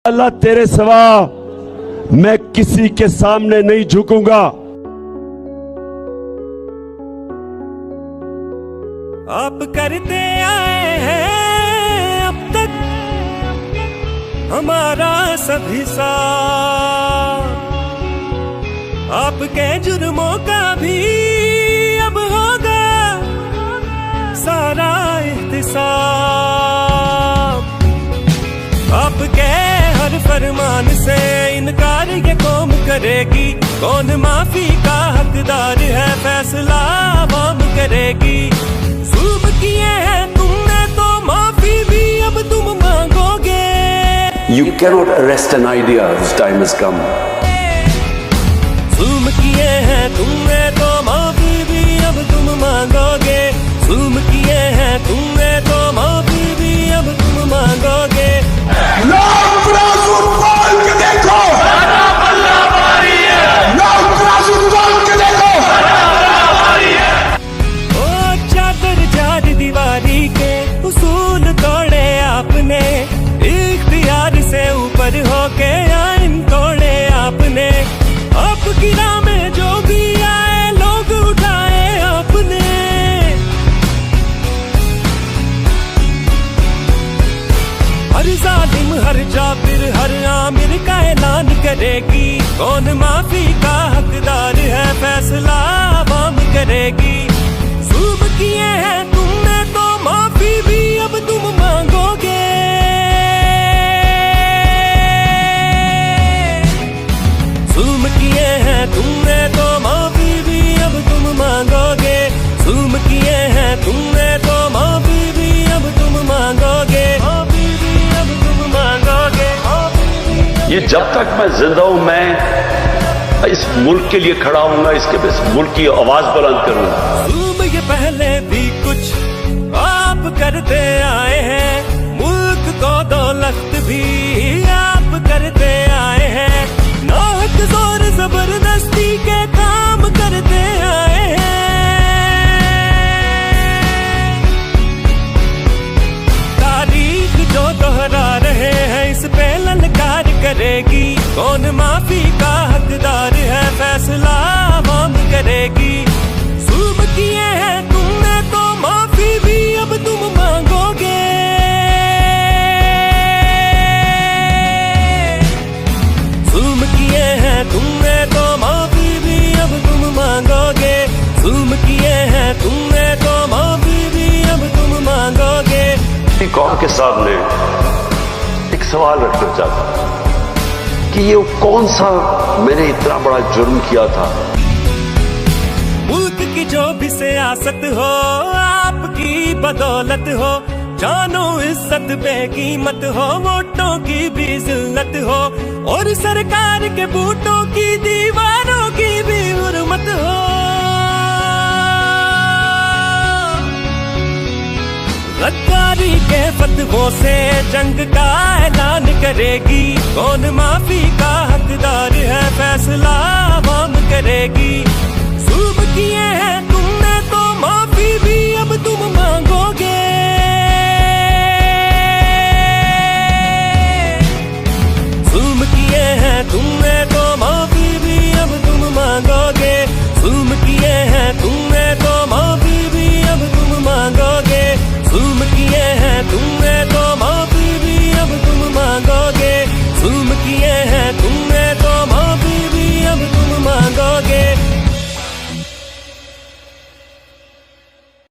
अल्लाह तेरे सिवा मैं किसी के सामने नहीं झुकूंगा। आप करते आए हैं अब तक हमारा सभी साथ, आपके जुर्मों का भी अब होगा सारा एहतिसाब। आपके हर फरमान से इनकार ये कौम करेगी, कौन माफी का हकदार है फैसला आवाम करेगी। जुल्म किए हैं तुमने तो माफी भी अब तुम मांगोगे। You cannot arrest an idea whose time has come. जुल्म किए हैं तुमने तो माफी भी अब तुम मांगोगे। जुल्म किए हैं तुमने तो माफी भी अब तुम मांगोगे। ओ चादर चार दीवारी के उसूल तोड़े आपने, इख्तियार से ऊपर होके आइन तोड़े आपने। आपकी राह में जो भी आए लोग उठाए आपने। हर जालिम हर जाबिर हर आमिर का ऐलान करेगी, कौन माफी का हकदार है फैसला आवाम करेगी। जुल्म किए हैं तुमने तो माफी भी अब तुम मांगोगे। जुल्म किए हैं तुमने तो माफी भी अब तुम मांगोगे। जुल्म किए हैं तुमने तो माफी भी अब तुम मांगोगे। माफी भी अब तुम मांगोगे। ये जब तक मैं जिंदा हूं मैं इस मुल्क के लिए खड़ा हूंगा, इस मुल्क की आवाज बुलंद करूंगा। जुल्म ये पहले भी कुछ आप करते आए हैं, मुल्क को दौलत भी आप करते आए हैं। नाहक जोर जबरदस्ती के काम करते आए हैं। तारीख जो दोहरा रहे हैं इस पे ललकार करेगी, कौन माफी का हकदार है फैसला आवाम करेगी। जुल्म किए हैं तुमने तो माफी भी अब तुम मांगोगे। जुल्म किए हैं तुमने तो माफी भी अब तुम मांगोगे। जुल्म किए हैं तुमने तो माफी भी अब तुम मांगोगे। कौम के सामने एक सवाल रखना चाहता हूं कि ये कौन सा मैंने इतना बड़ा जुर्म किया था। मुल्क की जो भी सियासत हो आपकी बदौलत हो, जानो इज्जत बेकीमत हो, वोटों की भी जिल्लत हो, और सरकार के बूटों की दीवारों की भी हुर्मत हो। गद्दारी के फतवों से जंग का ऐलान करेगी, कौन माफी का हकदार है फैसला आवाम करेगी। जुल्म किए हैं तुमने तो माफी भी अब तुम मांगोगे। जुल्म किए हैं तुम